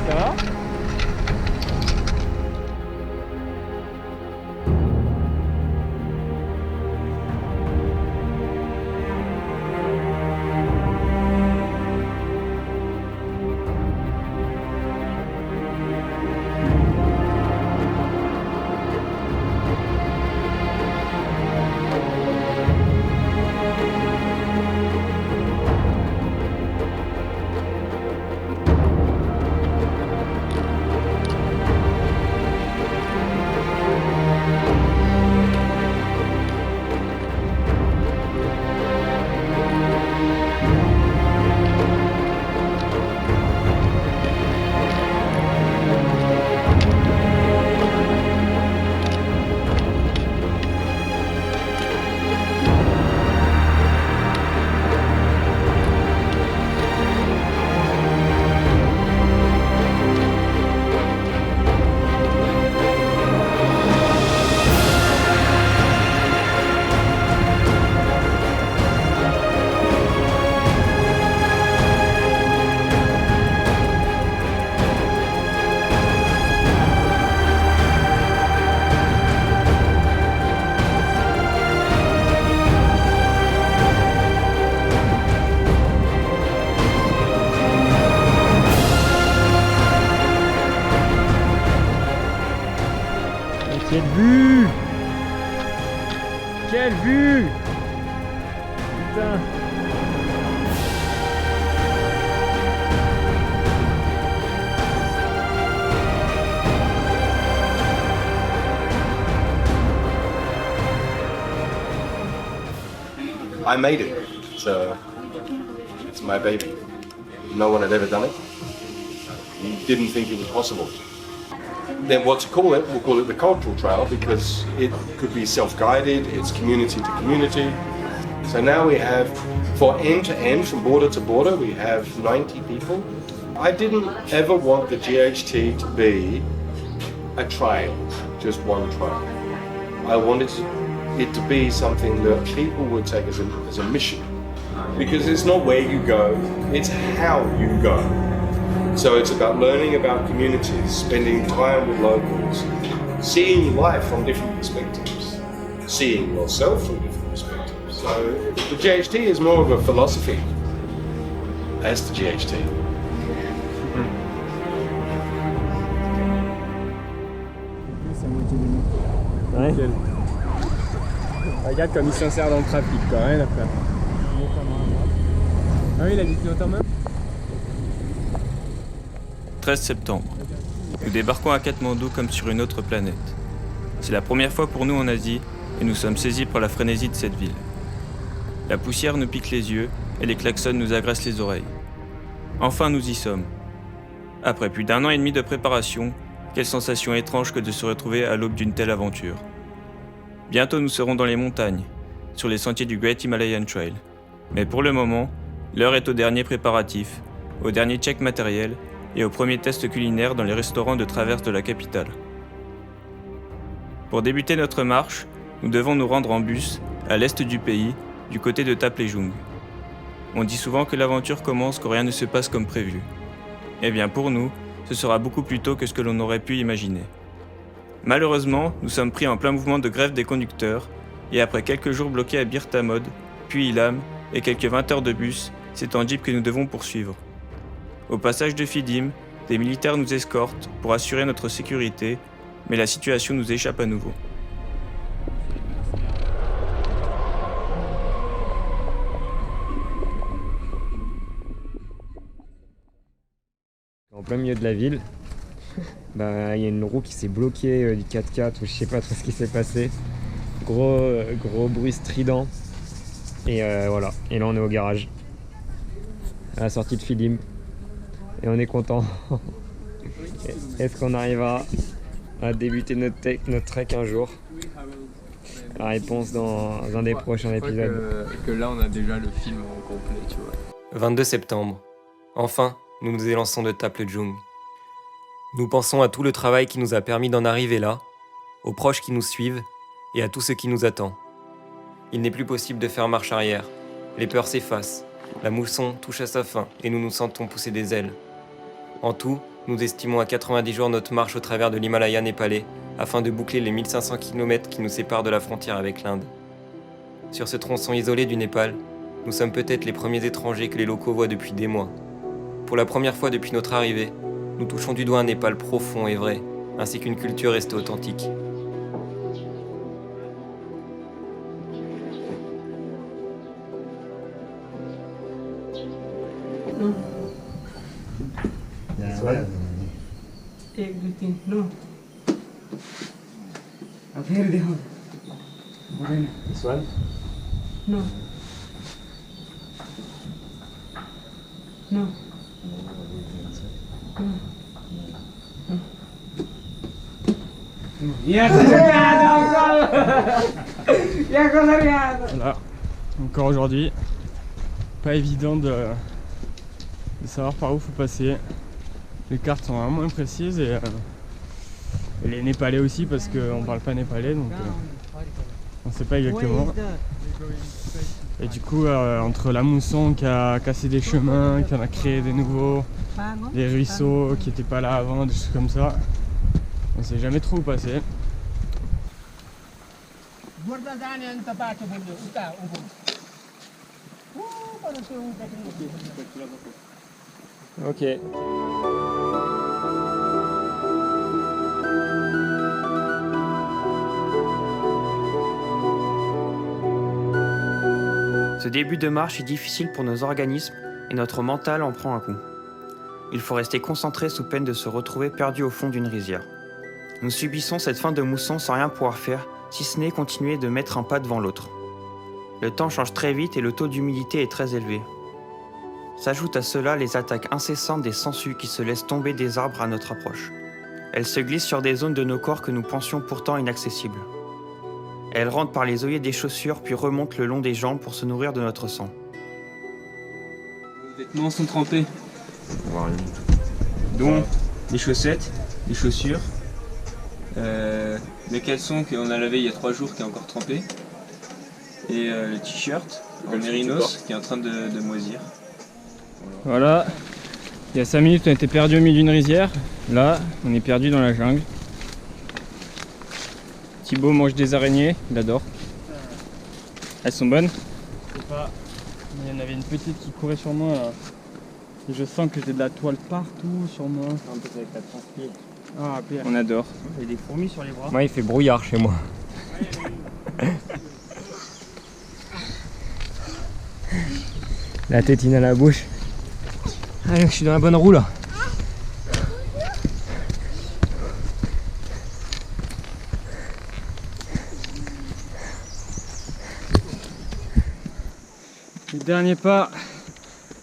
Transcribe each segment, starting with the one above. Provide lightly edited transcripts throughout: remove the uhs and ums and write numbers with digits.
Ça va? Quelle vue! Quelle vue! Putain! I made it, so it's my baby. No one had ever done it. Didn't think it was possible. Then what to call it, we'll call it the cultural trail because it could be self-guided, it's community to community. So now we have, for end to end, from border to border, we have 90 people. I didn't ever want the GHT to be a trail, just one trail. I wanted it to be something that people would take as a mission. Because it's not where you go, it's how you go. So it's about learning about communities, spending time with locals, seeing life from different perspectives, seeing yourself from different perspectives. So the GHT is more of a philosophy as the GHT. Ouais. Regarde comme il s'insère dans le trafic, quoi, rien à faire. Ah oui, il a dit notamment. 13 septembre. Nous débarquons à Katmandou comme sur une autre planète. C'est la première fois pour nous en Asie et nous sommes saisis par la frénésie de cette ville. La poussière nous pique les yeux et les klaxons nous agressent les oreilles. Enfin nous y sommes. Après plus d'1 an et demi de préparation, quelle sensation étrange que de se retrouver à l'aube d'une telle aventure. Bientôt nous serons dans les montagnes, sur les sentiers du Great Himalayan Trail. Mais pour le moment, l'heure est au dernier préparatif, au dernier check matériel et au premier test culinaire dans les restaurants de traverse de la capitale. Pour débuter notre marche, nous devons nous rendre en bus à l'est du pays, du côté de Taplejung. On dit souvent que l'aventure commence quand rien ne se passe comme prévu. Eh bien pour nous, ce sera beaucoup plus tôt que ce que l'on aurait pu imaginer. Malheureusement, nous sommes pris en plein mouvement de grève des conducteurs et après quelques jours bloqués à Bir Thamod, puis Ilam et quelques 20 heures de bus, c'est en jeep que nous devons poursuivre. Au passage de Fidim, des militaires nous escortent pour assurer notre sécurité, mais la situation nous échappe à nouveau. En plein milieu de la ville, il y a une roue qui s'est bloquée du 4x4 ou je sais pas trop ce qui s'est passé. Gros bruit strident. Et voilà, et là on est au garage, à la sortie de Fidim. Et on est content. Est-ce qu'on arrivera à débuter notre trek un jour? La réponse dans un des prochains épisodes. Que là on a déjà le film en complet, tu vois. 22 septembre. Enfin, nous nous élançons de Taplejung. Nous pensons à tout le travail qui nous a permis d'en arriver là, aux proches qui nous suivent et à tout ce qui nous attend. Il n'est plus possible de faire marche arrière. Les peurs s'effacent. La mousson touche à sa fin et nous nous sentons pousser des ailes. En tout, nous estimons à 90 jours notre marche au travers de l'Himalaya népalais afin de boucler les 1500 km qui nous séparent de la frontière avec l'Inde. Sur ce tronçon isolé du Népal, nous sommes peut-être les premiers étrangers que les locaux voient depuis des mois. Pour la première fois depuis notre arrivée, nous touchons du doigt un Népal profond et vrai, ainsi qu'une culture restée authentique. एक दुई तिन no This one? No no Voilà, encore aujourd'hui, pas évident de savoir par où faut passer. Les cartes sont vraiment imprécises et les Népalais aussi parce qu'on parle pas népalais donc on sait pas exactement. Et du coup entre la mousson qui a cassé des chemins, qui en a créé des nouveaux, des ruisseaux qui étaient pas là avant, des choses comme ça, on sait jamais trop où passer. Ok. Ce début de marche est difficile pour nos organismes et notre mental en prend un coup. Il faut rester concentré sous peine de se retrouver perdu au fond d'une rizière. Nous subissons cette fin de mousson sans rien pouvoir faire, si ce n'est continuer de mettre un pas devant l'autre. Le temps change très vite et le taux d'humidité est très élevé. S'ajoutent à cela les attaques incessantes des sangsues qui se laissent tomber des arbres à notre approche. Elles se glissent sur des zones de nos corps que nous pensions pourtant inaccessibles. Elles rentrent par les œillets des chaussures puis remontent le long des jambes pour se nourrir de notre sang. Les vêtements sont trempés. Dont les chaussettes, les chaussures, les caleçons qu'on a lavé il y a 3 jours qui est encore trempé, et le t-shirt, le mérinos qui est en train de moisir. Voilà, il y a 5 minutes on était perdu au milieu d'une rizière, là on est perdu dans la jungle. Thibaut mange des araignées, il adore. Elles sont bonnes? Je sais pas, il y en avait une petite qui courait sur moi là. Et je sens que j'ai de la toile partout sur moi. Avec la transpire. Ah, on adore. Il y a des fourmis sur les bras. Moi il fait brouillard chez moi. La tétine à la bouche. Allez, je suis dans la bonne roue là. Le dernier pas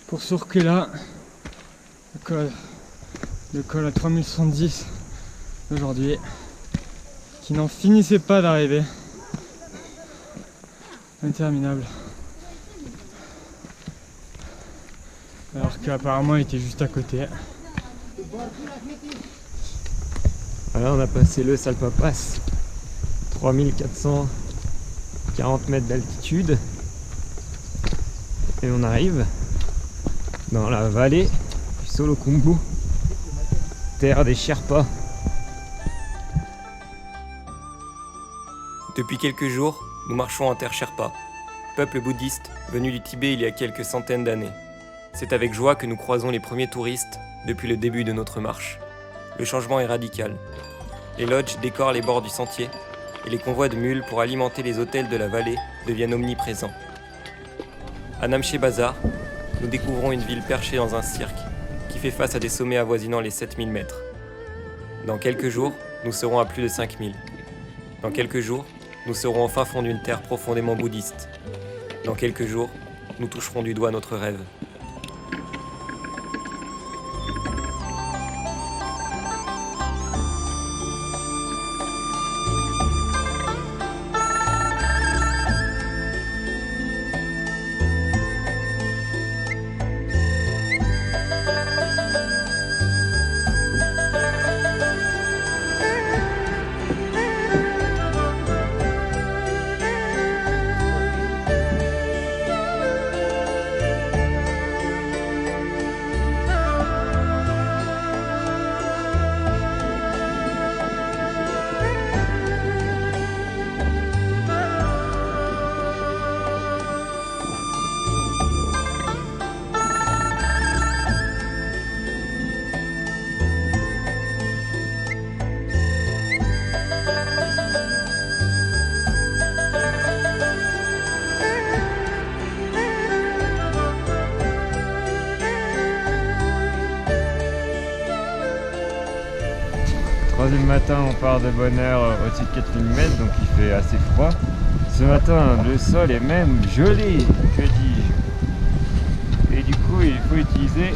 pour Sourkela, le col à 3070 aujourd'hui, qui n'en finissait pas d'arriver. Interminable. Alors qu'apparemment il était juste à côté. Voilà, on a passé le Salpapas, 3440 mètres d'altitude. Et on arrive dans la vallée du Solokhumbu, terre des Sherpas. Depuis quelques jours, nous marchons en terre Sherpa, peuple bouddhiste venu du Tibet il y a quelques centaines d'années. C'est avec joie que nous croisons les premiers touristes depuis le début de notre marche. Le changement est radical. Les lodges décorent les bords du sentier et les convois de mules pour alimenter les hôtels de la vallée deviennent omniprésents. À Namche Bazar, nous découvrons une ville perchée dans un cirque qui fait face à des sommets avoisinant les 7000 mètres. Dans quelques jours, nous serons à plus de 5000. Dans quelques jours, nous serons au fin fond d'une terre profondément bouddhiste. Dans quelques jours, nous toucherons du doigt notre rêve. Troisième matin, on part de bonne heure au-dessus de 4000 mètres, donc il fait assez froid. Ce matin, le sol est même gelé, que dis-je. Et du coup, il faut utiliser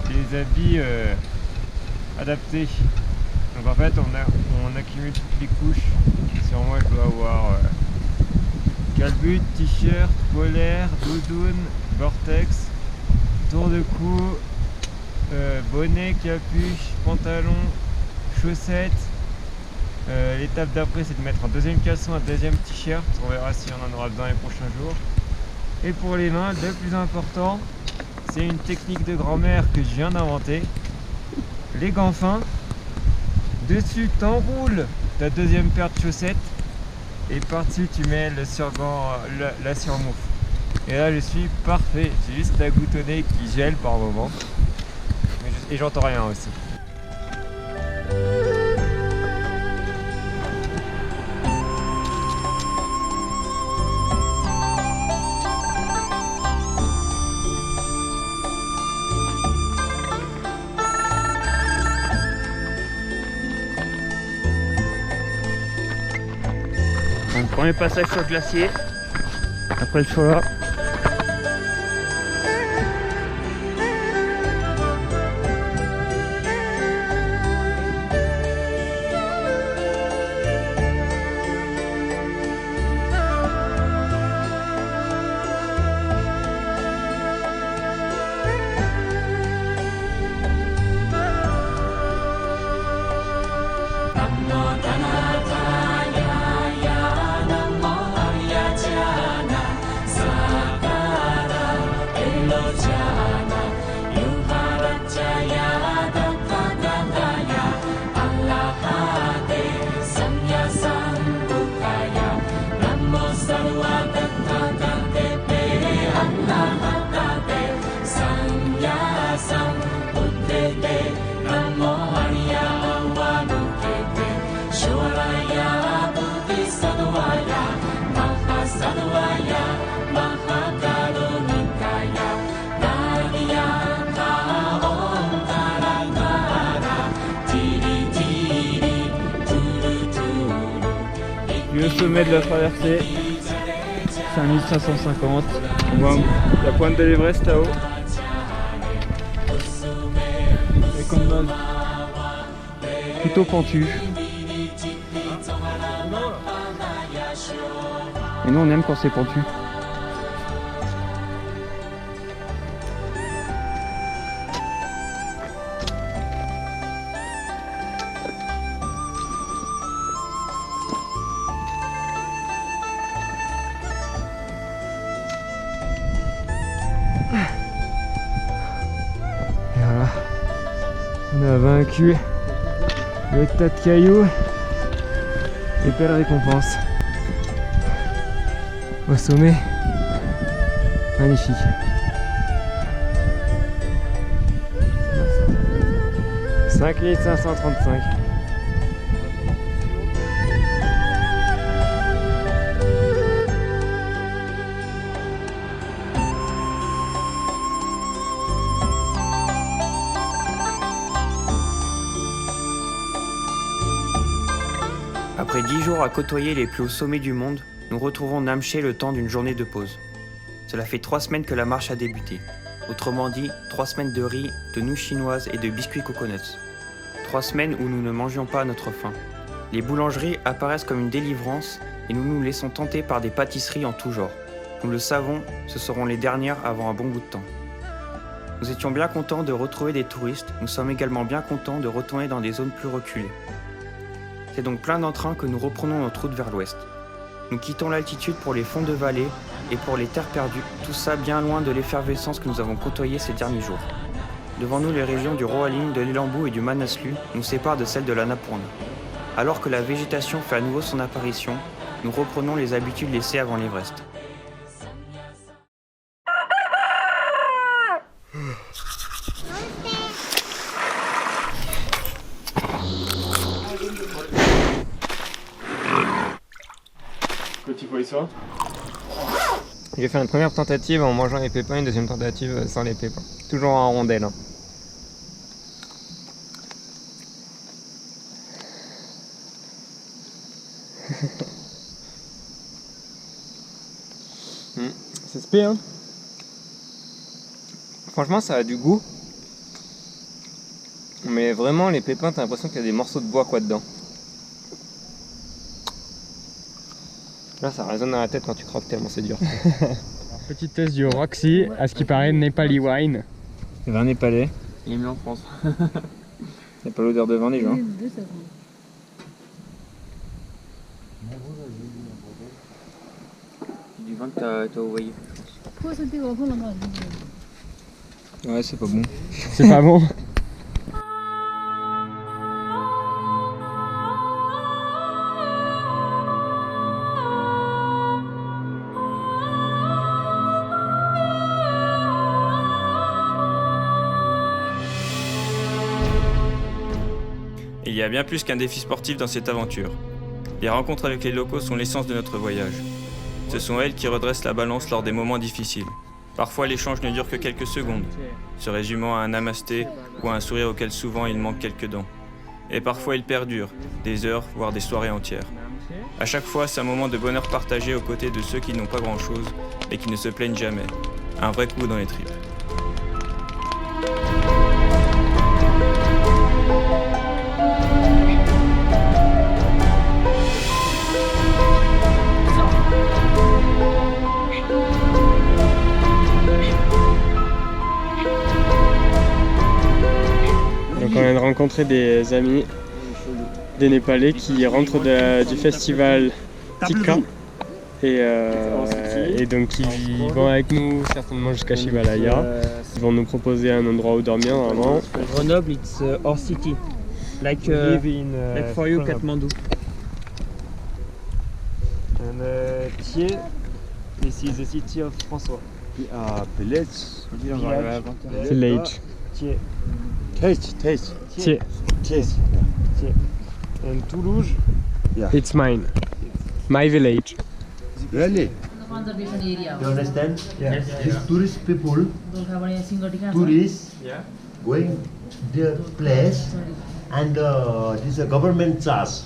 des habits adaptés. Donc en fait, on accumule toutes les couches. Sur moi, je dois avoir calbut, t-shirt, polaire, doudoune, Gore-Tex, tour de cou, bonnet, capuche, pantalon, chaussettes. L'étape d'après, c'est de mettre un deuxième caleçon, un deuxième t-shirt. On verra si on en aura besoin les prochains jours. Et pour les mains, le plus important, c'est une technique de grand-mère que je viens d'inventer. Les gants fins. Dessus, t'enroules ta deuxième paire de chaussettes. Et par-dessus, tu mets le surgant, la surmouffe. Et là, je suis parfait. J'ai juste la goutte au nez qui gèle par moment. Et j'entends rien aussi. Donc, premier passage sur le glacier, après le choix. Le sommet de la traversée, 5550. On voit la pointe de l'Everest là-haut. Et comme base, plutôt pentu. Et nous on aime quand c'est pentu. Et voilà, on a vaincu le tas de cailloux et belle récompense. Au sommet, magnifique. « 5535 ». Après 10 jours à côtoyer les plus hauts sommets du monde, nous retrouvons Namche le temps d'une journée de pause. Cela fait 3 semaines que la marche a débuté. Autrement dit, 3 semaines de riz, de nouilles chinoises et de biscuits coconuts. 3 semaines où nous ne mangions pas à notre faim. Les boulangeries apparaissent comme une délivrance et nous nous laissons tenter par des pâtisseries en tout genre. Nous le savons, ce seront les dernières avant un bon bout de temps. Nous étions bien contents de retrouver des touristes, nous sommes également bien contents de retourner dans des zones plus reculées. C'est donc plein d'entrain que nous reprenons notre route vers l'ouest. Nous quittons l'altitude pour les fonds de vallée et pour les terres perdues, tout ça bien loin de l'effervescence que nous avons côtoyée ces derniers jours. Devant nous, les régions du Roaling, de l'Ilambu et du Manaslu nous séparent de celles de l'Annapurna. Alors que la végétation fait à nouveau son apparition, nous reprenons les habitudes laissées avant l'Everest. Petit poisson. J'ai fait une première tentative en mangeant les pépins, une deuxième tentative sans les pépins. Toujours en rondelle. Hein. Ça se paie, hein. Franchement, ça a du goût. Mais vraiment, les pépins, t'as l'impression qu'il y a des morceaux de bois quoi dedans. Là, ça résonne dans la tête quand tu croques tellement c'est dur. Petit test du Roxy, à ce qui paraît Nepali wine. Vin népalais. Il est mis en France. Y'a pas l'odeur de vin déjà. Du vin que t'as envoyé. Ouais, c'est pas bon. C'est pas bon. Il y a bien plus qu'un défi sportif dans cette aventure. Les rencontres avec les locaux sont l'essence de notre voyage. Ce sont elles qui redressent la balance lors des moments difficiles. Parfois l'échange ne dure que quelques secondes, se résumant à un namasté ou à un sourire auquel souvent il manque quelques dents. Et parfois il perdure, des heures, voire des soirées entières. À chaque fois, c'est un moment de bonheur partagé aux côtés de ceux qui n'ont pas grand-chose et qui ne se plaignent jamais. Un vrai coup dans les tripes. Donc on vient de rencontrer des amis, des Népalais qui rentrent du festival Tikka et donc ils vont avec nous certainement jusqu'à Shivalaya. Ils vont nous proposer un endroit où dormir normalement. Grenoble, it's our city. Like for you, Kathmandu. And Thiers, this is the city of François. Village. Thiers. Taste. Thiers. And Toulouse, It's mine. My village. Really? Conservation area. You understand? Yeah. These tourist people, tourists going their place and this is a government charge.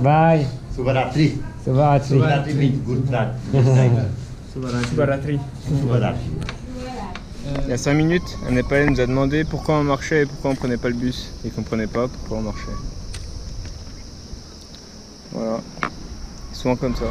Bye. Subharatri. Subharatri. Subharatri means good night. Subharatri. Subharatri. Il y a 5 minutes, un Népalais nous a demandé pourquoi on marchait et pourquoi on prenait pas le bus. Il comprenait pas pourquoi on marchait. Voilà. Souvent comme ça.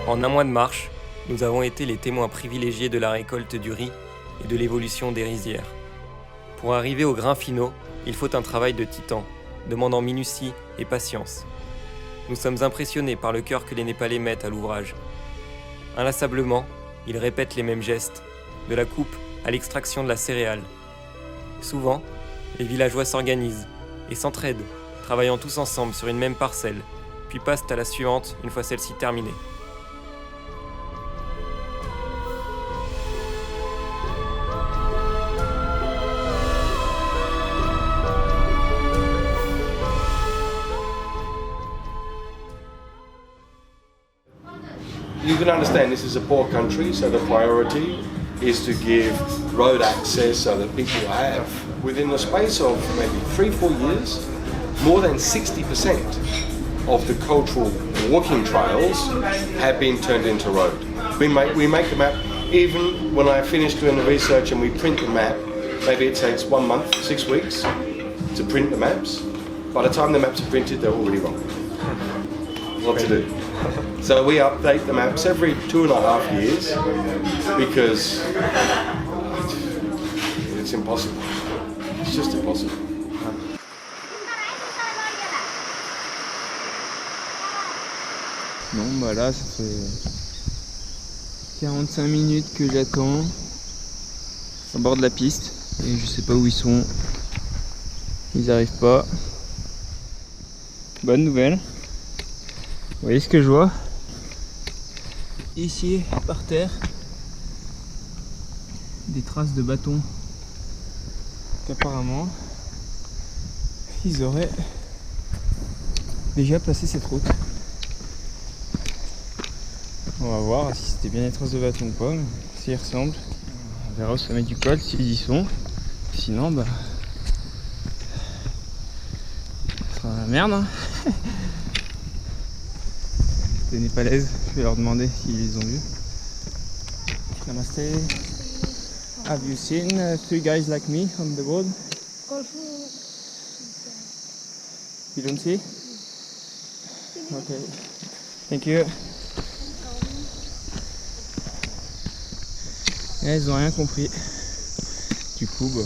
En un mois de marche, nous avons été les témoins privilégiés de la récolte du riz et de l'évolution des rizières. Pour arriver aux grains finaux, il faut un travail de titan, demandant minutie et patience. Nous sommes impressionnés par le cœur que les Népalais mettent à l'ouvrage. Inlassablement, ils répètent les mêmes gestes, de la coupe à l'extraction de la céréale. Souvent, les villageois s'organisent et s'entraident, travaillant tous ensemble sur une même parcelle, puis passent à la suivante une fois celle-ci terminée. You can understand this is a poor country, so the priority is to give road access so that people have within the space of maybe 3-4 years, more than 60% of the cultural walking trails have been turned into road. We make a map, even when I finish doing the research and we print the map, maybe it takes 1 month, 6 weeks to print the maps. By the time the maps are printed, they're already wrong. What to do? So we update the maps every 2.5 years because it's impossible. It's just impossible. Non, bah là, ça fait 45 minutes que j'attends au bord de la piste et je sais pas où ils sont. Ils arrivent pas. Bonne nouvelle. Vous voyez ce que je vois? Ici, par terre, des traces de bâtons qu'apparemment ils auraient déjà passé cette route. On va voir si c'était bien des traces de bâtons ou pas, mais s'ils y ressemblent, on verra au sommet du col s'ils y sont. Sinon, bah, ça sera la merde. Hein. Les Népalaises, je vais leur demander s'ils les ont vus. Namaste. Have you seen 3 guys like me on the road? You don't see? Okay. Thank you. Et ils ont rien compris. Du coup, bah,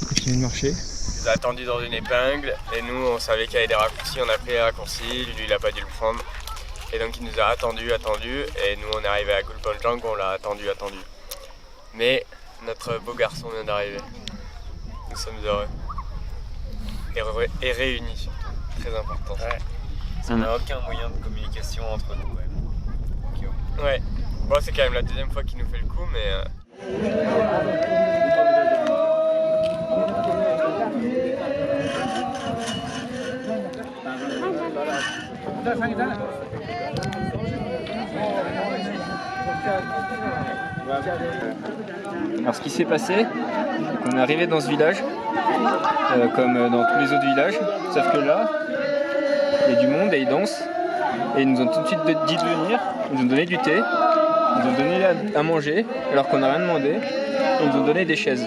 on continue de marcher. Il nous a attendu dans une épingle et nous on savait qu'il y avait des raccourcis, on a pris les raccourcis, lui il a pas dû le prendre. Et donc il nous a attendu et nous on est arrivé à Gulpanjang, on l'a attendu. Mais notre beau garçon vient d'arriver. Nous sommes heureux. Et réunis surtout, très important. Ouais. On n'a aucun moyen de communication entre nous. Ouais. Bon, c'est quand même la deuxième fois qu'il nous fait le coup, mais... Alors ce qui s'est passé, c'est qu'on est arrivé dans ce village, comme dans tous les autres villages, sauf que là, il y a du monde et ils dansent. Et ils nous ont tout de suite dit de venir, ils nous ont donné du thé, ils nous ont donné à manger, alors qu'on n'a rien demandé, et ils nous ont donné des chaises.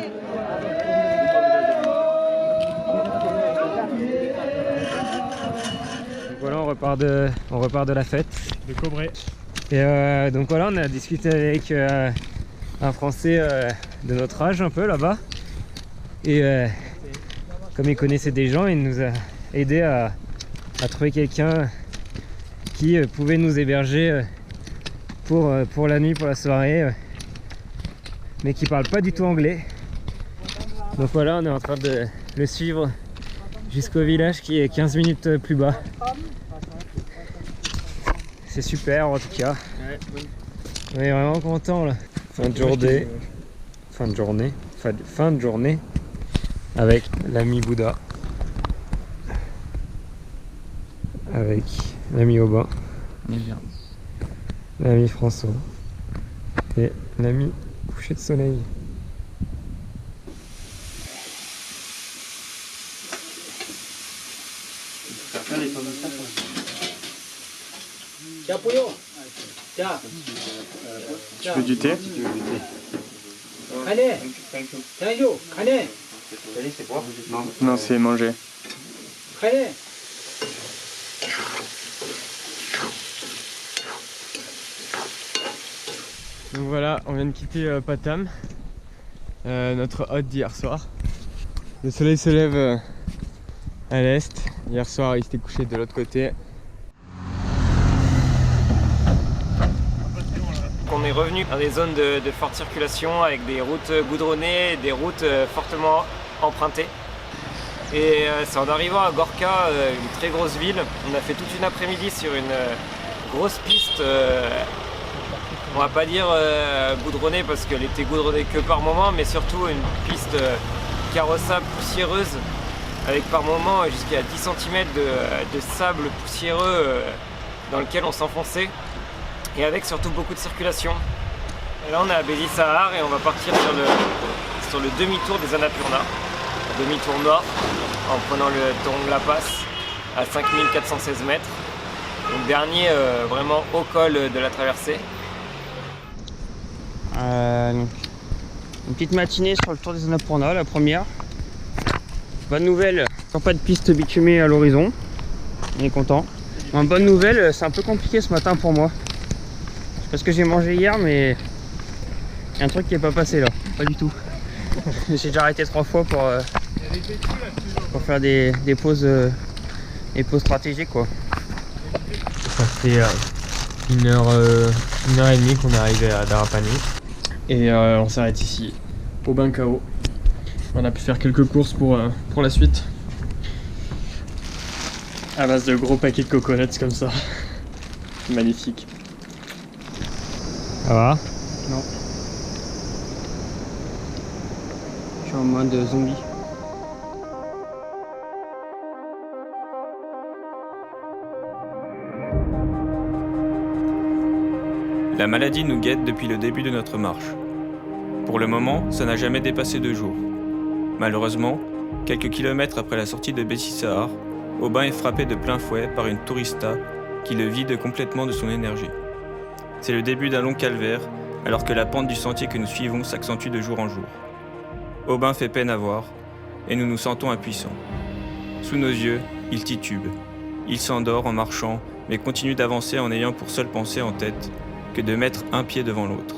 Donc voilà, on repart de la fête de Cobré. Et donc voilà, on a discuté avec un Français de notre âge un peu là-bas. Et comme il connaissait des gens, il nous a aidé à trouver quelqu'un qui pouvait nous héberger pour la nuit, pour la soirée, mais qui parle pas du tout anglais. Donc voilà, on est en train de le suivre jusqu'au village qui est 15 minutes plus bas. C'est super en tout cas. On est vraiment content là. Fin de journée avec l'ami Bouddha, avec l'ami Aubin, l'ami François et l'ami coucher de soleil. Tu veux du thé? Non, c'est manger. Donc voilà, on vient de quitter Patham, notre hôte d'hier soir. Le soleil se lève à l'est. Hier soir, il s'était couché de l'autre côté. On est revenu dans des zones de forte circulation avec des routes goudronnées et des routes fortement empruntées. Et c'est en arrivant à Gorka, une très grosse ville, on a fait toute une après-midi sur une grosse piste, on va pas dire goudronnée parce qu'elle était goudronnée que par moment, mais surtout une piste carrossable poussiéreuse avec par moment jusqu'à 10 cm de sable poussiéreux dans lequel on s'enfonçait. Et avec surtout beaucoup de circulation. Et là on est à Bézi Sahar et on va partir sur le demi-tour des Annapurna, demi-tour nord, en prenant le Torong La Passe à 5416 mètres. Donc dernier vraiment haut col de la traversée. Donc, une petite matinée sur le tour des Annapurna, la première. Bonne nouvelle, pas de piste bitumée à l'horizon. On est content. Bonne nouvelle, c'est un peu compliqué ce matin pour moi. Je sais pas ce que j'ai mangé hier, mais il y a un truc qui est pas passé là, pas du tout. J'ai déjà arrêté 3 fois pour faire des pauses stratégiques quoi. Ça fait 1h30 qu'on est arrivé à Darapani. Et on s'arrête ici, au bain KO. On a pu faire quelques courses pour la suite. À base de gros paquets de coconuts comme ça. Magnifique. Ça va? Non. Je suis en mode zombie. La maladie nous guette depuis le début de notre marche. Pour le moment, ça n'a jamais dépassé 2 jours. Malheureusement, quelques kilomètres après la sortie de Bessisahar, Aubin est frappé de plein fouet par une tourista qui le vide complètement de son énergie. C'est le début d'un long calvaire, alors que la pente du sentier que nous suivons s'accentue de jour en jour. Aubin fait peine à voir, et nous nous sentons impuissants. Sous nos yeux, il titube. Il s'endort en marchant, mais continue d'avancer en ayant pour seule pensée en tête que de mettre un pied devant l'autre.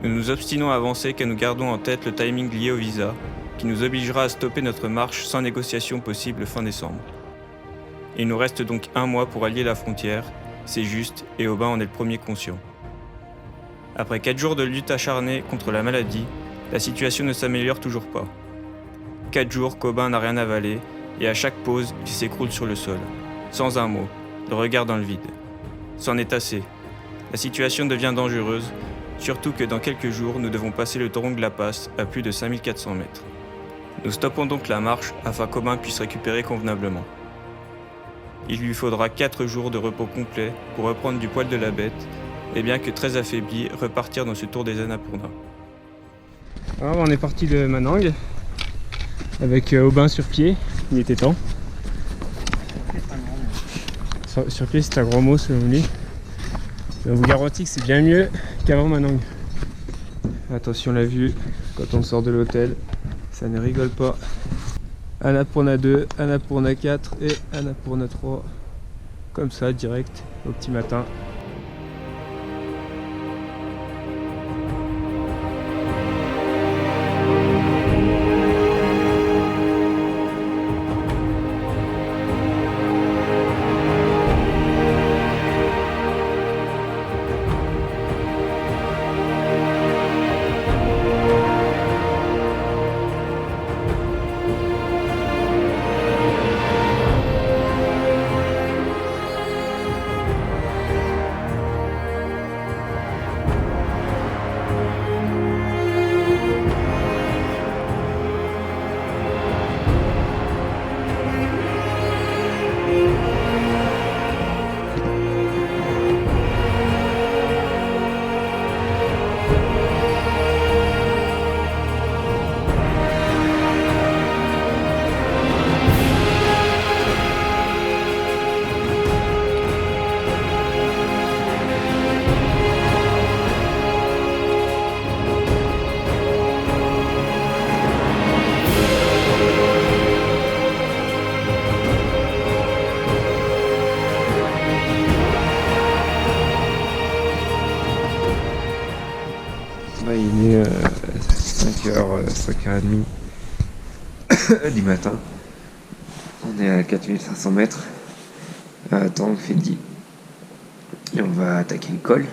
Nous nous obstinons à avancer car nous gardons en tête le timing lié au visa, qui nous obligera à stopper notre marche sans négociation possible fin décembre. Il nous reste donc 1 mois pour allier la frontière, c'est juste, et Aubin en est le premier conscient. Après 4 jours de lutte acharnée contre la maladie, la situation ne s'améliore toujours pas. 4 jours qu'Aubin n'a rien avalé, et à chaque pause, il s'écroule sur le sol, sans un mot, le regard dans le vide. C'en est assez. La situation devient dangereuse, surtout que dans quelques jours, nous devons passer le Torong La Passe à plus de 5400 mètres. Nous stoppons donc la marche afin qu'Aubin puisse récupérer convenablement. Il lui faudra 4 jours de repos complet pour reprendre du poil de la bête, et bien que très affaibli, repartir dans ce tour des Annapurna. Alors, on est parti de Manang, avec Aubin sur pied, il était temps. Sur pied c'est un gros mot selon lui. On vous garantit que c'est bien mieux qu'avant Manang. Attention la vue, quand on sort de l'hôtel, ça ne rigole pas. Annapurna 2, Annapurna 4 et Annapurna 3. Comme ça, direct, au petit matin. Il est 5h30 du matin. On est à 4500 mètres. Torong fait 10. Et on va attaquer le col.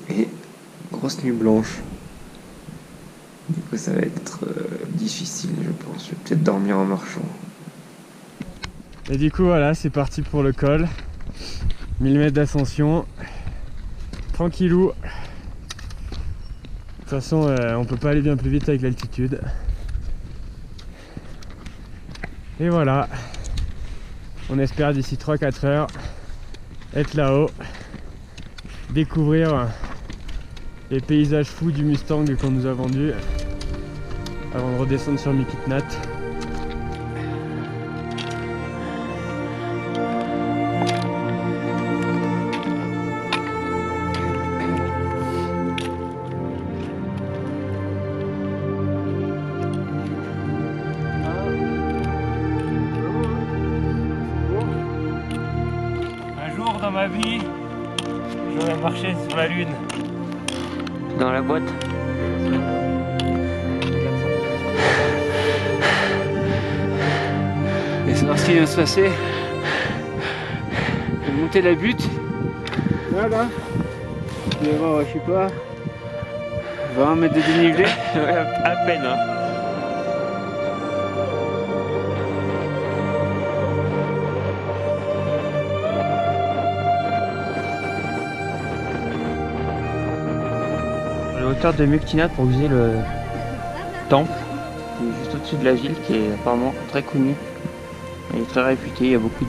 Et grosse nuit blanche. Du coup ça va être difficile je pense. Je vais peut-être dormir en marchant. Et du coup voilà, c'est parti pour le col. 1000 mètres d'ascension. Tranquillou. De toute façon, on peut pas aller bien plus vite avec l'altitude. Et voilà. On espère d'ici 3-4 heures être là-haut. Découvrir les paysages fous du Mustang qu'on nous a vendu avant de redescendre sur Mikitnat. Un jour dans ma vie, j'aurais marché sur la Lune. Dans la boîte. Et c'est ce qui vient de se passer. Je vais monter la butte. Voilà. Je vais voir, je sais pas, 20 mètres de dénivelé. À peine. Hein. À la hauteur de Mikitnat pour viser le temple qui est juste au-dessus de la ville, qui est apparemment très connu. Il est très réputé, il y a beaucoup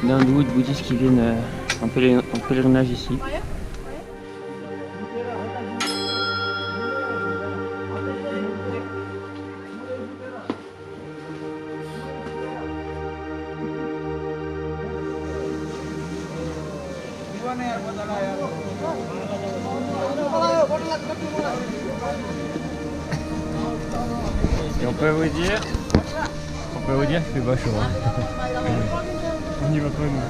d'hindous et de bouddhistes qui viennent en pèlerinage ici. Et on peut vous dire qu'il fait pas chaud. Hein. On n'y va pas nous.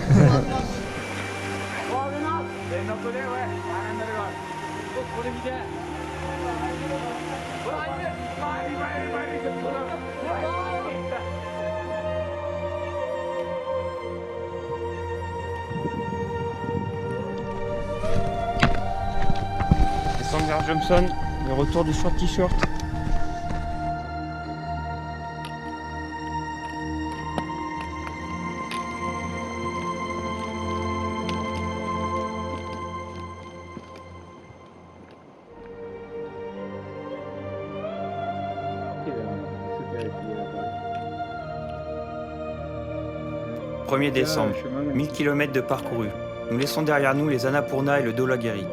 Et Sanger Johnson, le retour du short t-shirt. « 1er décembre, 1000 km de parcourus. Nous laissons derrière nous les Annapurna et le Dholagiri.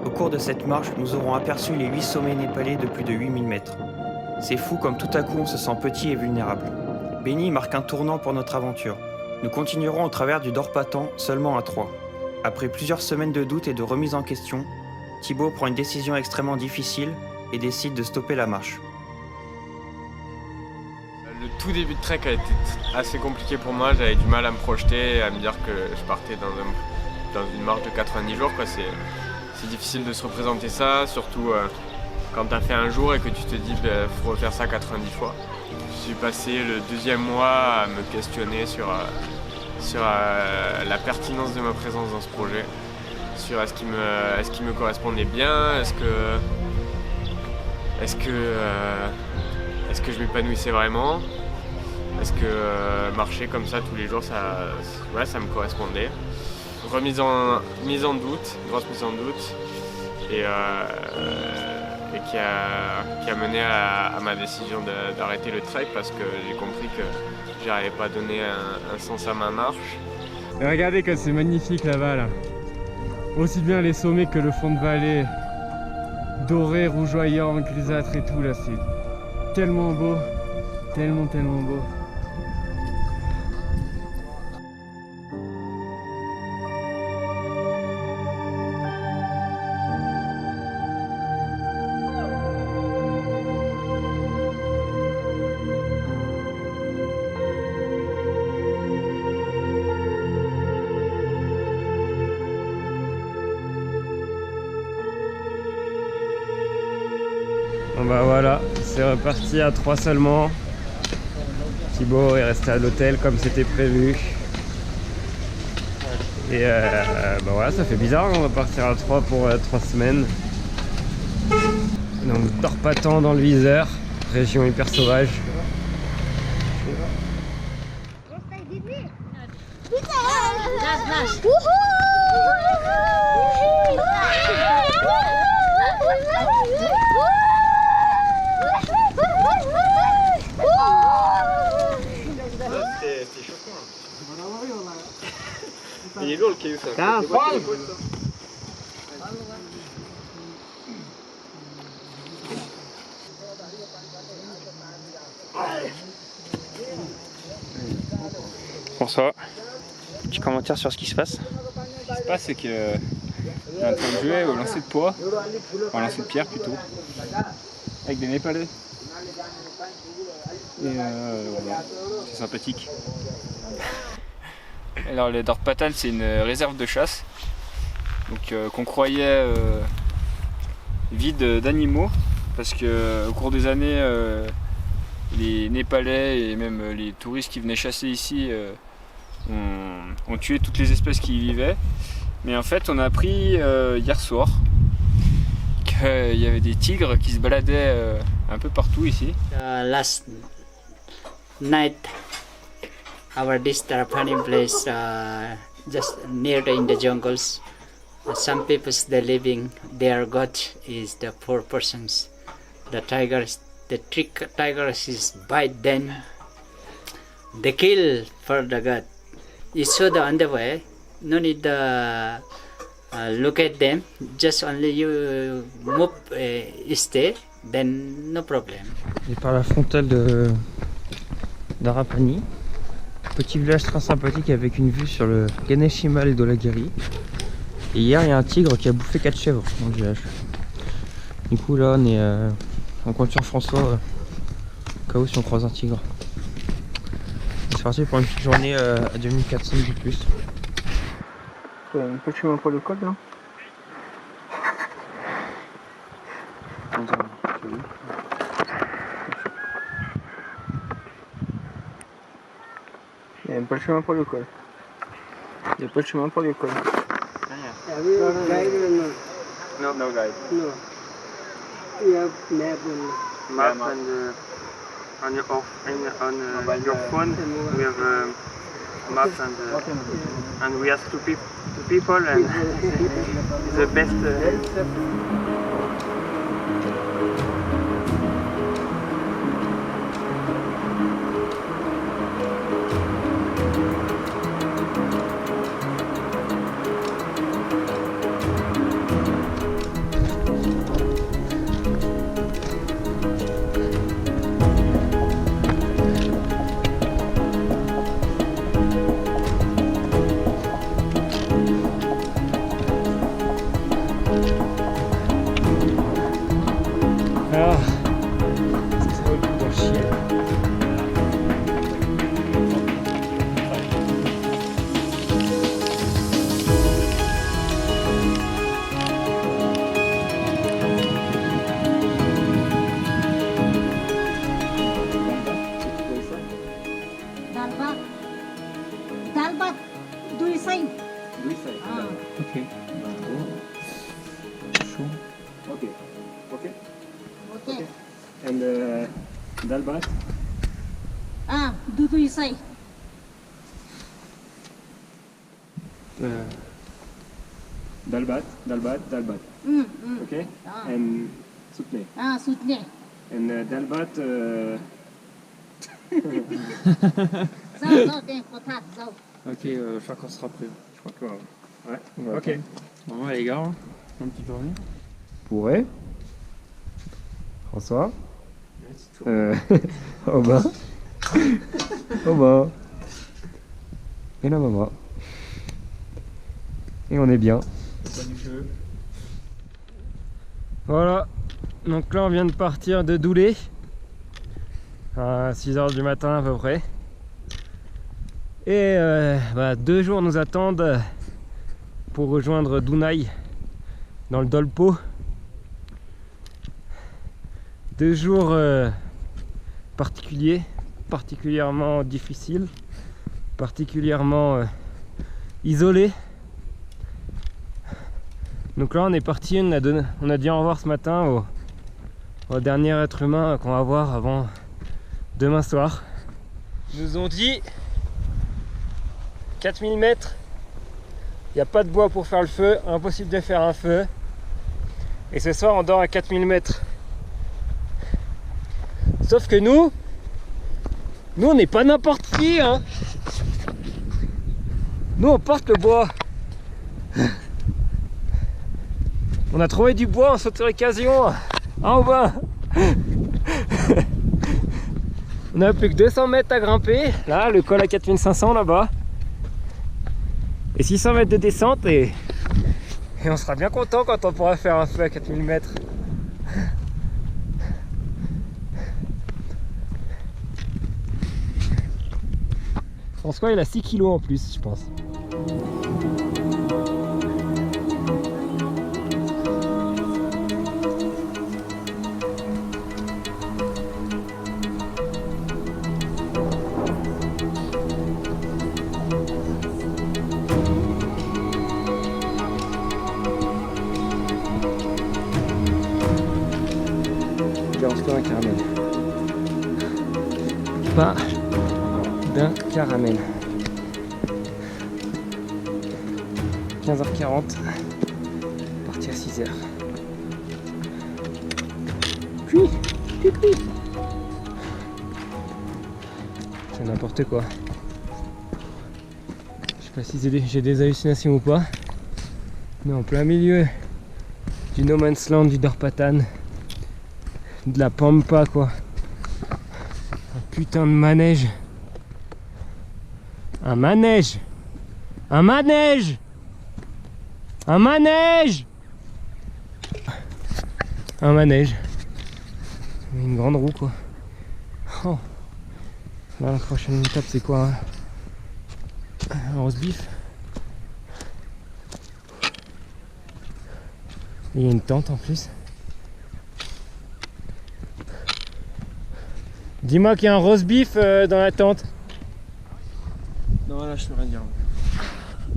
Au cours de cette marche, nous aurons aperçu les 8 sommets népalais de plus de 8000 mètres. C'est fou comme tout à coup on se sent petit et vulnérable. Beni marque un tournant pour notre aventure. Nous continuerons au travers du Dorpatan seulement à 3. Après plusieurs semaines de doute et de remise en question, Thibaut prend une décision extrêmement difficile et décide de stopper la marche. Le tout début de trek a été assez compliqué pour moi, j'avais du mal à me projeter, à me dire que je partais dans une marche de 90 jours. C'est difficile de se représenter ça, surtout quand tu as fait un jour et que tu te dis qu'il faut refaire ça 90 fois. Je suis passé le 2e mois à me questionner sur la pertinence de ma présence dans ce projet, sur est-ce qu'il me correspondait bien, est-ce que je m'épanouissais vraiment, est-ce que marcher comme ça tous les jours, ça me correspondait. Grosse mise en doute, et qui a mené à ma décision d'arrêter le trek parce que j'ai compris que j'arrivais pas à donner un sens à ma marche. Et regardez comme c'est magnifique là-bas là. Aussi bien les sommets que le fond de vallée, doré, rougeoyant, grisâtre et tout là, c'est tellement beau, tellement beau. Bon bah voilà, c'est reparti à 3 seulement. Thibaut est resté à l'hôtel comme c'était prévu. Et bah voilà, ça fait bizarre, on va partir à 3 pour 3 semaines. Donc Dorpatan dans le viseur, région hyper sauvage. François, petit commentaire sur ce qui se passe. Ce qui se passe, c'est que on est en train de jouer au lancer de poids, au lancer de pierre plutôt, avec des Népalais. Et voilà, c'est sympathique. Alors les Dorpatan, c'est une réserve de chasse, donc qu'on croyait vide d'animaux, parce que au cours des années, les Népalais et même les touristes qui venaient chasser ici ont tué toutes les espèces qui y vivaient. Mais en fait, on a appris hier soir qu'il y avait des tigres qui se baladaient un peu partout ici. Last night, this Tarapani place just near in the jungles. Some people they're living. Their god is the 4 persons. The tigers is bite. Then they kill for the god. You saw the underwear. No need to look at them. Just only you move, stay. Then no problem. Et par la frontale de d'Arapani, petit village très sympathique avec une vue sur le Ganesh Himal et Dholagiri. Et hier, il y a un tigre qui a bouffé 4 chèvres dans le village. Du coup, là, on compte sur François au cas où si on croise un tigre. C'est parti pour une petite journée à 2400 de plus. Un peu de chemin pour le col là. Il n'y a pas de chemin pour le col. Il n'y a pas de chemin pour le col. No, no guide. No. You have map only. Map and on your phone we have maps and we ask two people and the best. Alors, est-ce que ça vaut le coup d'en chier? Dal bhat, dui sai. Ok. Chaud. Ok. Ok. Okay. And dal bhat. Dui sai. Dal bhat. Ok. And soutenez. Soutne. And dal bhat. Zao, potat, zao. Ok, chacun sera prêt. Je crois que ouais. Ok. Bon, les gars, un petit peu revenu. Pourrait. François. Aubin. Aubin. Et la maman. Et on est bien. Voilà, donc là on vient de partir de Doulé à 6 h du matin à peu près. Et 2 jours nous attendent pour rejoindre Dunai dans le Dolpo. 2 jours particuliers, particulièrement difficiles, particulièrement isolés. Donc là on est parti, on a dit au revoir ce matin au dernier être humain qu'on va voir avant demain soir. Ils nous ont dit 4000 mètres, il n'y a pas de bois pour faire le feu, impossible de faire un feu. Et ce soir on dort à 4000 mètres. Sauf que nous on n'est pas n'importe qui, hein. Nous on porte le bois. On a trouvé du bois en cette occasion. Hein, Aubin. On On a plus que 200 mètres à grimper. Là, le col à 4500 là-bas. Et 600 mètres de descente et on sera bien content quand on pourra faire un feu à 4000 mètres. François, il a 6 kilos en plus, je pense. Un caramel. Pas d'un caramel. 15h40. Parti à 6h. Cuit. C'est n'importe quoi. Je sais pas si j'ai des hallucinations ou pas. Mais en plein milieu du No Man's Land, du Dorpatan. De la pampa quoi. Un putain de manège. Un manège. Un manège. Un manège. Un manège. Une grande roue quoi. Oh. Là la prochaine étape c'est quoi hein? Un roast beef. Il y a une tente en plus. Dis-moi qu'il y a un roast beef dans la tente. Non, là je peux rien dire.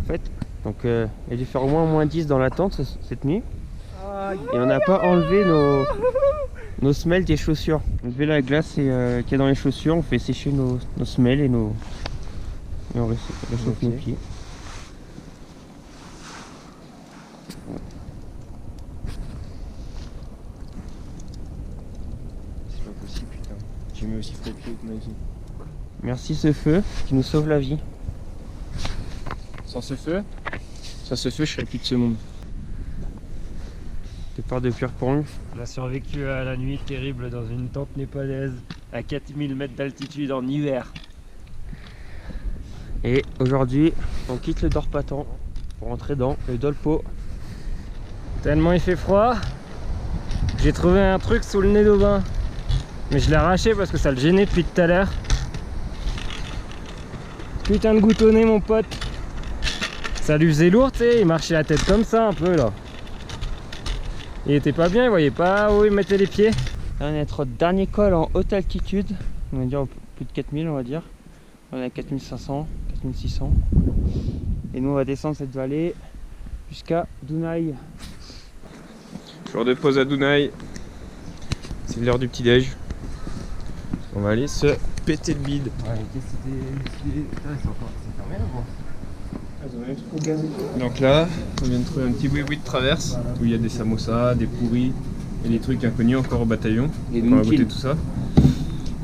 En fait, donc il a dû faire au moins -10 dans la tente cette nuit. Et on n'a pas enlevé nos semelles des chaussures. On enlevé la glace qu'il y a dans les chaussures, on fait sécher nos semelles et on réchauffe nos pieds. J'ai mis aussi frais pied que ma vie. Merci ce feu qui nous sauve la vie. Sans ce feu, je serais plus de ce monde. Départ de Pierre-Pong. On a survécu à la nuit terrible dans une tente népalaise à 4000 mètres d'altitude en hiver. Et aujourd'hui, on quitte le Dorpatan pour rentrer dans le Dolpo. Tellement il fait froid, j'ai trouvé un truc sous le nez d'Aubin. Mais je l'ai arraché parce que ça le gênait depuis tout à l'heure. Putain de goutonné mon pote. Ça lui faisait lourd, tu sais, il marchait la tête comme ça un peu là. Il était pas bien, il voyait pas où il mettait les pieds. Là, on est à notre dernier col en haute altitude. On va dire plus de 4000 on va dire. On est à 4500, 4600. Et nous on va descendre cette vallée jusqu'à Dunai. Jour de pause à Dunai. C'est l'heure du petit déj. On va aller se péter le bide. Ouais, c'est fermé là-bas. Donc là, on vient de trouver un petit boui-boui de traverse où il y a des samosas, des pourris et des trucs inconnus encore au bataillon. On va goûter tout ça.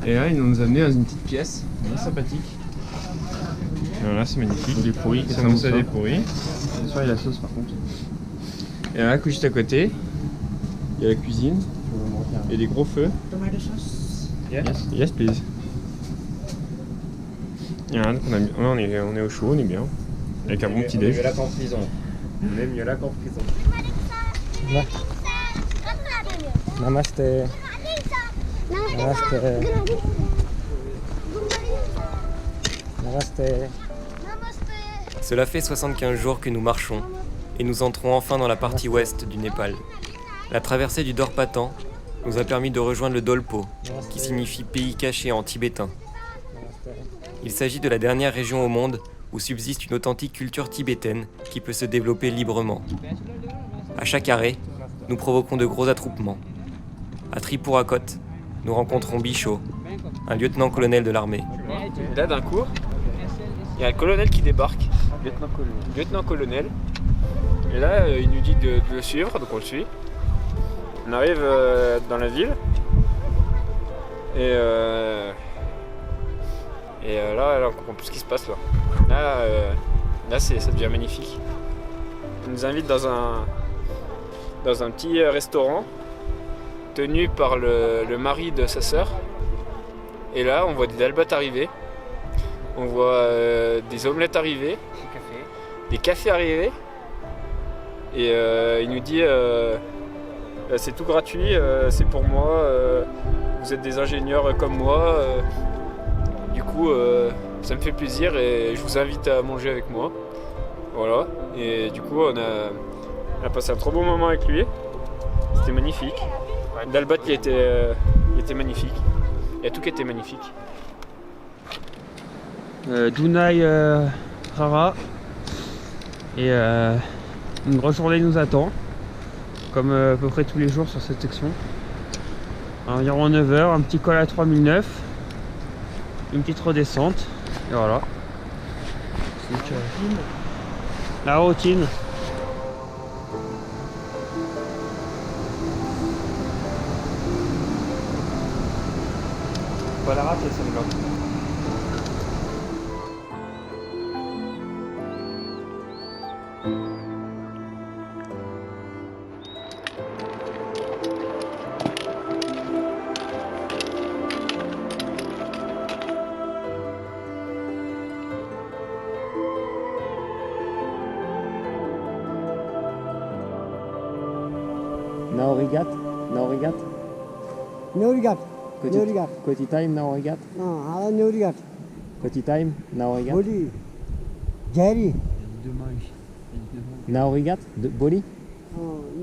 Et là, ils nous ont amené dans une petite pièce, bien sympathique. Alors là, c'est magnifique. Des pourris, des samosas, des pourris. Ce soir, il y a la sauce par contre. Et là, juste à côté, il y a la cuisine et des gros feux. Tomato sauce. Yes, please. Yeah, donc on est au chaud, on est bien. Avec un bon petit déj. On est mieux là qu'en prison. On est mieux là qu'en prison. Namaste. Namaste. Namaste. Cela fait 75 jours que nous marchons et nous entrons enfin dans la partie ouest du Népal. La traversée du Dorpatan nous a permis de rejoindre le Dolpo, qui signifie pays caché en tibétain. Il s'agit de la dernière région au monde où subsiste une authentique culture tibétaine qui peut se développer librement. À chaque arrêt, nous provoquons de gros attroupements. À Tripurakot, nous rencontrons Bicho, un lieutenant-colonel de l'armée. Là, d'un coup, il y a un colonel qui débarque. Lieutenant-colonel. Et là, il nous dit de le suivre, donc on le suit. On arrive dans la ville. Et là, on comprend plus ce qui se passe là. Là, ça devient magnifique. Il nous invite dans un petit restaurant tenu par le mari de sa sœur. Et là, on voit des dalbats arriver. On voit des omelettes arriver. Des cafés arriver. Et il nous dit c'est tout gratuit, c'est pour moi. Vous êtes des ingénieurs comme moi. Du coup, ça me fait plaisir et je vous invite à manger avec moi. Voilà. Et du coup, on a passé un trop bon moment avec lui. C'était magnifique. Dalbat, il était magnifique. Il y a tout qui était magnifique. Dunai Rara. Et une grosse journée nous attend. Comme à peu près tous les jours sur cette section. Environ 9 h, un petit col à 3009. Une petite redescente. Et voilà. Donc, la routine. Pas la rater celle-là. Naorigat? Naorigat? Naorigat. Koti, Naorigat. Koti time Naorigat? Naorigat. Koti time Naorigat? Boli. Jerry. Naorigat? Boli?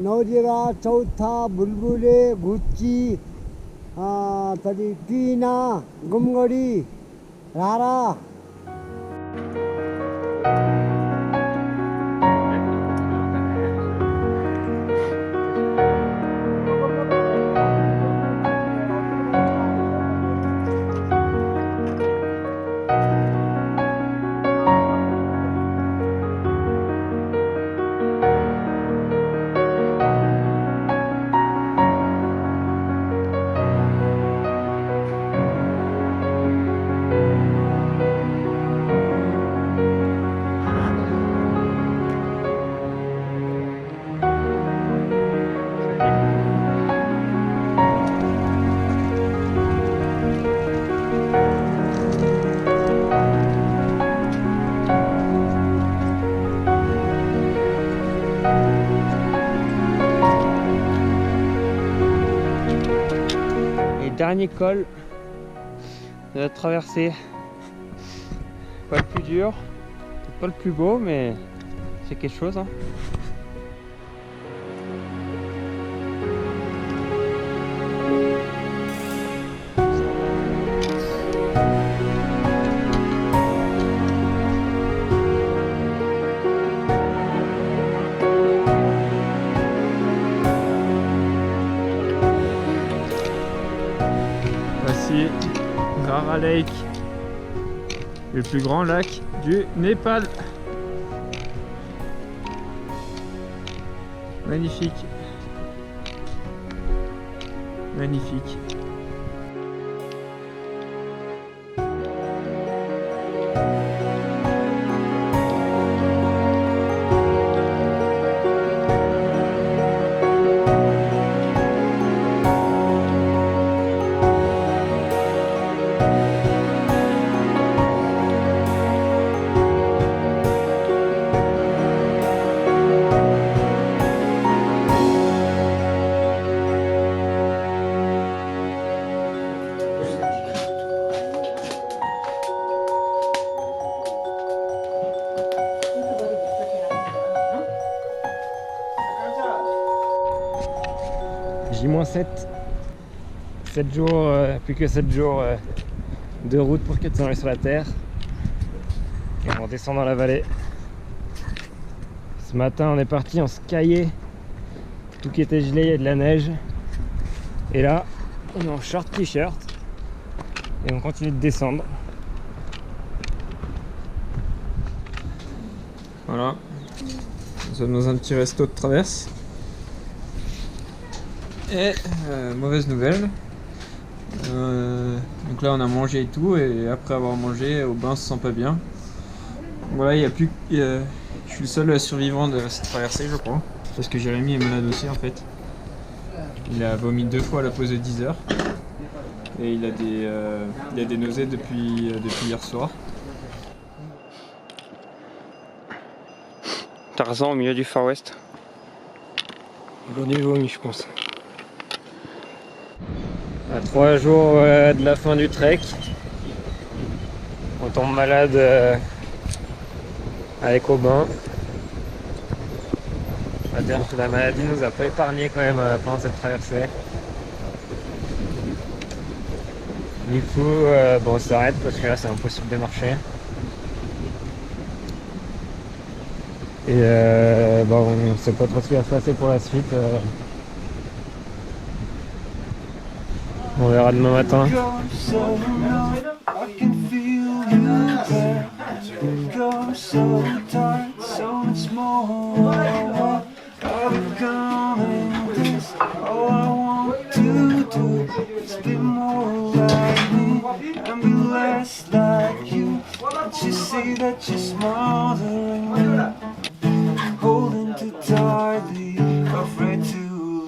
Naorigat, Chauta, Bulbule, Gucci, Tina, Gumgori, Rara. Dernier col de notre traversée. Pas le plus dur, peut-être pas le plus beau, mais c'est quelque chose. Hein. Voici Rara Lake, le plus grand lac du Népal. Magnifique. Magnifique. J-7. 7 jours, plus que 7 jours de route pour 400 aller sur la terre. Et on descend dans la vallée. Ce matin on est parti, on se caillait. Tout qui était gelé, il y a de la neige. Et là, on est en short t-shirt. Et on continue de descendre. Voilà. Nous sommes dans un petit resto de traverse. Et mauvaise nouvelle. Donc là on a mangé et tout, et après avoir mangé, Aubin se sent pas bien. Voilà, il y a plus. Je suis le seul survivant de cette traversée, je crois. Parce que Jérémy est malade aussi en fait. Il a vomi 2 fois à la pause de 10 h. Et il a des nausées depuis hier soir. Tarzan au milieu du Far West. Aujourd'hui, vomi, je pense. À 3 jours de la fin du trek, on tombe malade avec Aubin. On va dire que la maladie nous a pas épargné quand même pendant cette traversée. Du coup, bon, on s'arrête parce que là c'est impossible de marcher. Et bon, on sait pas trop ce qui va se passer pour la suite. On verra demain matin. Holding too tightly, afraid to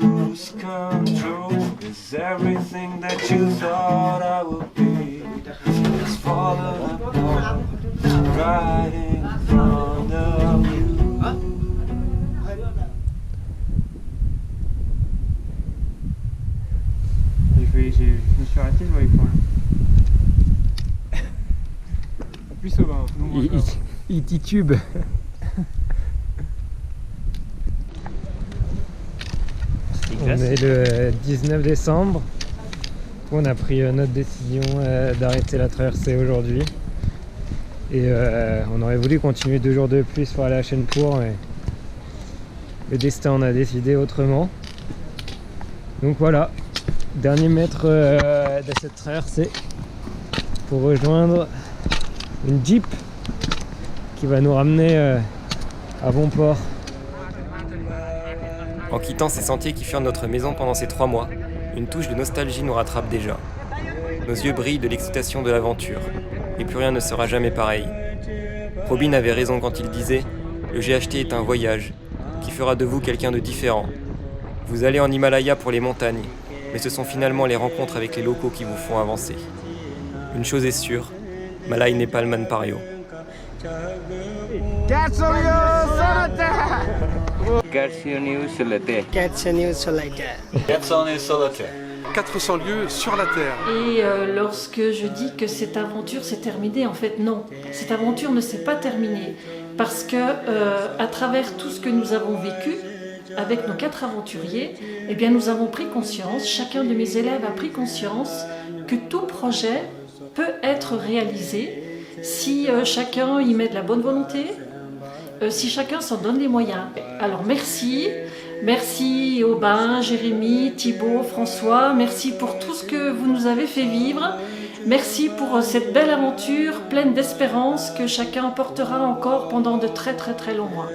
lose control. Is everything that you thought I would be is falling apart right in front of you. Je me suis arrêté, je vois les points. Plus au bas. Il titube. On est le 19 décembre. On a pris notre décision d'arrêter la traversée aujourd'hui. Et on aurait voulu continuer 2 jours de plus pour aller à Chenpur, mais le destin en a décidé autrement. Donc voilà, dernier mètre de cette traversée pour rejoindre une Jeep qui va nous ramener à bon port. En quittant ces sentiers qui furent notre maison pendant ces 3 mois, une touche de nostalgie nous rattrape déjà. Nos yeux brillent de l'excitation de l'aventure, et plus rien ne sera jamais pareil. Robin avait raison quand il disait « Le GHT est un voyage, qui fera de vous quelqu'un de différent. Vous allez en Himalaya pour les montagnes, mais ce sont finalement les rencontres avec les locaux qui vous font avancer. Une chose est sûre, Malai n'est pas le Manpario. » sur la Terre. 400 lieues sur la Terre. Et lorsque je dis que cette aventure s'est terminée, en fait non, cette aventure ne s'est pas terminée parce que à travers tout ce que nous avons vécu avec nos 4 aventuriers, eh bien nous avons pris conscience, chacun de mes élèves a pris conscience que tout projet peut être réalisé si chacun y met de la bonne volonté, si chacun s'en donne les moyens. Alors merci Aubin, Jérémy, Thibaut, François, merci pour tout ce que vous nous avez fait vivre. Merci pour cette belle aventure pleine d'espérance que chacun portera encore pendant de très très très longs mois.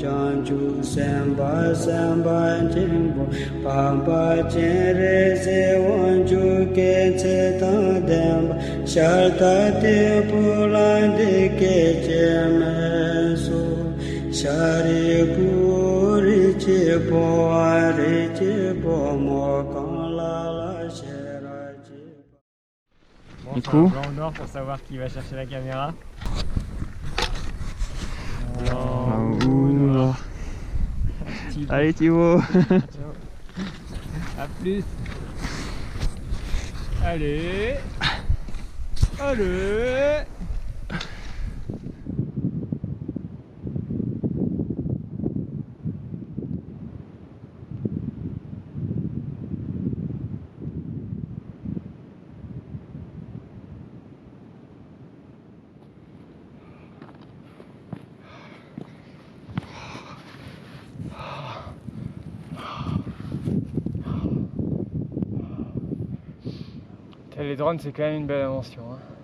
Janju samba samba jimbo pamba chere se wanju ke che ta demba sharta te pulande ke che meso shari puri che po are che po mo kan la shera che. Bon, du coup, plan au nord pour savoir qui va chercher la caméra. Allez Thibaut. A plus. Allez. Allez. Les drones, c'est quand même une belle invention. Hein.